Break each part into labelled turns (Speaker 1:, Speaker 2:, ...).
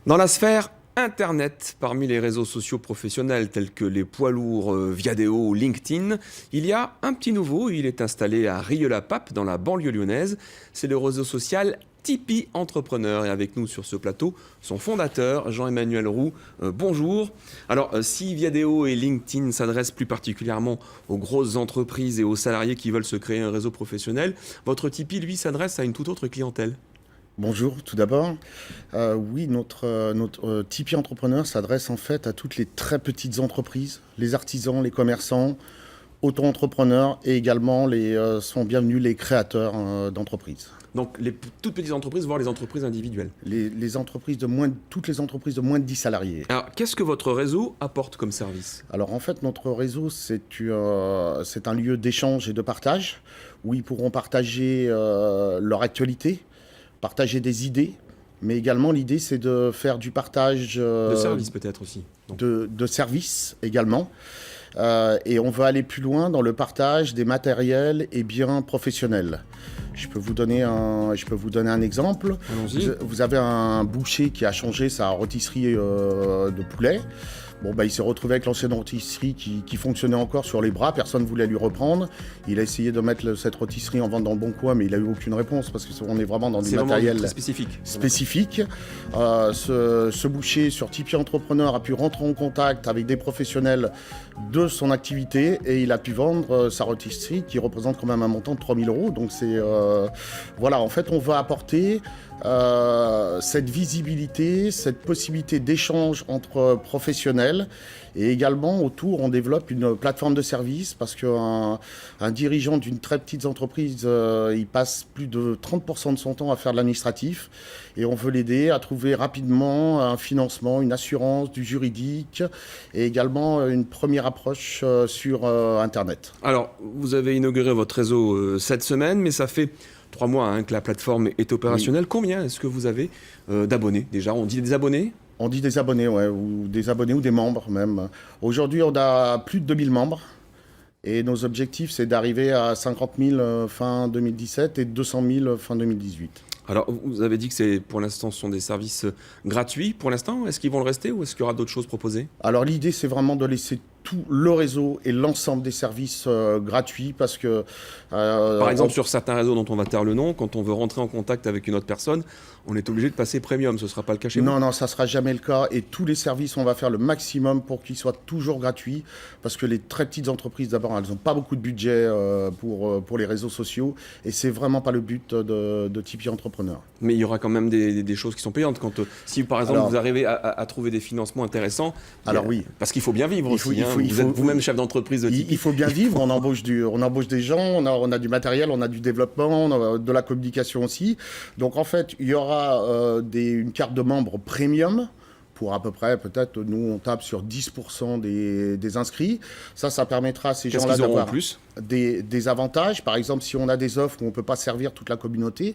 Speaker 1: Dans la sphère Internet, parmi les réseaux sociaux professionnels tels que les poids lourds Viadeo ou LinkedIn, il y a un petit nouveau. Il est installé à Rieux-la-Pape, dans la banlieue lyonnaise. C'est le réseau social Tipeee Entrepreneur. Et avec nous sur ce plateau, son fondateur, Jean-Emmanuel Roux. Bonjour. Alors, si Viadeo et LinkedIn s'adressent plus particulièrement aux grosses entreprises et aux salariés qui veulent se créer un réseau professionnel, votre Tipeee, lui, s'adresse à une toute autre clientèle.
Speaker 2: Bonjour, tout d'abord. Oui, notre Tipeee Entrepreneur s'adresse en fait à toutes les très petites entreprises, les artisans, les commerçants, auto-entrepreneurs et également sont bienvenus les créateurs d'entreprises.
Speaker 1: Donc les toutes petites entreprises, voire les entreprises individuelles.
Speaker 2: Les entreprises toutes les entreprises de moins de 10 salariés.
Speaker 1: Alors, qu'est-ce que votre réseau apporte comme service ?
Speaker 2: Alors en fait, notre réseau, c'est un lieu d'échange et de partage où ils pourront partager leur actualité, partager des idées, mais également l'idée c'est de faire du partage
Speaker 1: de services peut-être aussi.
Speaker 2: De services également. Et on va aller plus loin dans le partage des matériels et biens professionnels. Je peux vous donner un exemple. Vous avez un boucher qui a changé sa rôtisserie de poulet. Bon, il s'est retrouvé avec l'ancienne rôtisserie qui fonctionnait encore sur les bras, personne ne voulait lui reprendre. Il a essayé de mettre cette rôtisserie en vente dans le bon coin, mais il n'a eu aucune réponse parce qu'on est vraiment dans du matériel
Speaker 1: très spécifique.
Speaker 2: Ce boucher sur Tipeee Entrepreneur a pu rentrer en contact avec des professionnels de son activité et il a pu vendre sa rôtisserie qui représente quand même un montant de 3 000 €. Donc voilà, en fait, on va apporter cette visibilité, cette possibilité d'échange entre professionnels et également autour on développe une plateforme de service parce qu'un dirigeant d'une très petite entreprise il passe plus de 30% de son temps à faire de l'administratif et on veut l'aider à trouver rapidement un financement, une assurance, du juridique et également une première approche sur Internet.
Speaker 1: Alors vous avez inauguré votre réseau cette semaine, mais ça fait 3 mois que la plateforme est opérationnelle. Oui. Combien est-ce que vous avez d'abonnés déjà ? On dit des abonnés ?
Speaker 2: On dit des abonnés, ouais, ou des abonnés ou des membres même. Aujourd'hui, on a plus de 2000 membres. Et nos objectifs, c'est d'arriver à 50 000 fin 2017 et 200 000 fin 2018.
Speaker 1: Alors, vous avez dit que pour l'instant, ce sont des services gratuits. Pour l'instant, est-ce qu'ils vont le rester ou est-ce qu'il y aura d'autres choses proposées ?
Speaker 2: Alors, l'idée, c'est vraiment de laisser tout le réseau et l'ensemble des services gratuits parce que...
Speaker 1: Par exemple, sur certains réseaux dont on va taire le nom, quand on veut rentrer en contact avec une autre personne, on est obligé de passer premium. Ce ne sera pas le cas chez vous ?
Speaker 2: Non, ça ne sera jamais le cas. Et tous les services, on va faire le maximum pour qu'ils soient toujours gratuits parce que les très petites entreprises, d'abord, elles n'ont pas beaucoup de budget pour les réseaux sociaux et c'est vraiment pas le but de Tipeee Entrepreneur.
Speaker 1: Mais il y aura quand même des choses qui sont payantes. Si, par exemple, vous arrivez à trouver des financements intéressants,
Speaker 2: oui.
Speaker 1: Parce qu'il faut bien vivre aussi. Vous êtes vous-même chef d'entreprise de Tipeee.
Speaker 2: Il faut bien vivre, on embauche des gens, on a du matériel, on a du développement, on a de la communication aussi. Donc en fait, il y aura une carte de membre premium pour à peu près, peut-être, nous on tape sur 10% des inscrits. Ça permettra à ces gens-là d'avoir des avantages. Par exemple, si on a des offres où on ne peut pas servir toute la communauté,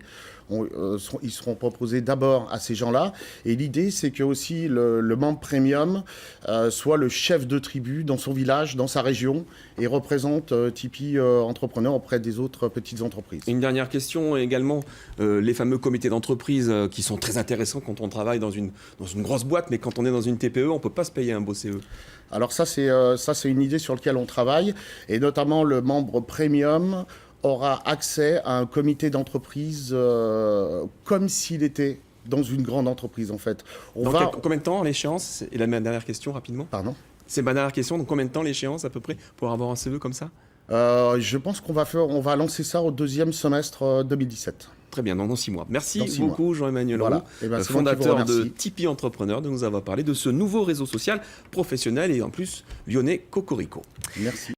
Speaker 2: ils seront proposés d'abord à ces gens-là. Et l'idée, c'est que aussi le membre premium soit le chef de tribu dans son village, dans sa région, et représente Tipeee Entrepreneur auprès des autres petites entreprises.
Speaker 1: Une dernière question également, les fameux comités d'entreprise qui sont très intéressants quand on travaille dans une grosse boîte, mais quand on est dans une TPE, on ne peut pas se payer un beau CE.
Speaker 2: Alors ça, c'est une idée sur laquelle on travaille, et notamment le membre premium aura accès à un comité d'entreprise comme s'il était dans une grande entreprise en fait.
Speaker 1: Combien de temps l'échéance ? Et ma dernière question rapidement.
Speaker 2: Pardon ?
Speaker 1: C'est ma dernière question, donc combien de temps l'échéance à peu près pour avoir un CE comme ça ?
Speaker 2: Je pense qu'on va lancer ça au 2e semestre 2017.
Speaker 1: Très bien, dans 6 mois. Merci beaucoup Jean-Emmanuel Roux,
Speaker 2: fondateur
Speaker 1: de Tipeee Entrepreneur, de nous avoir parlé de ce nouveau réseau social professionnel et en plus lyonnais Cocorico.
Speaker 2: Merci.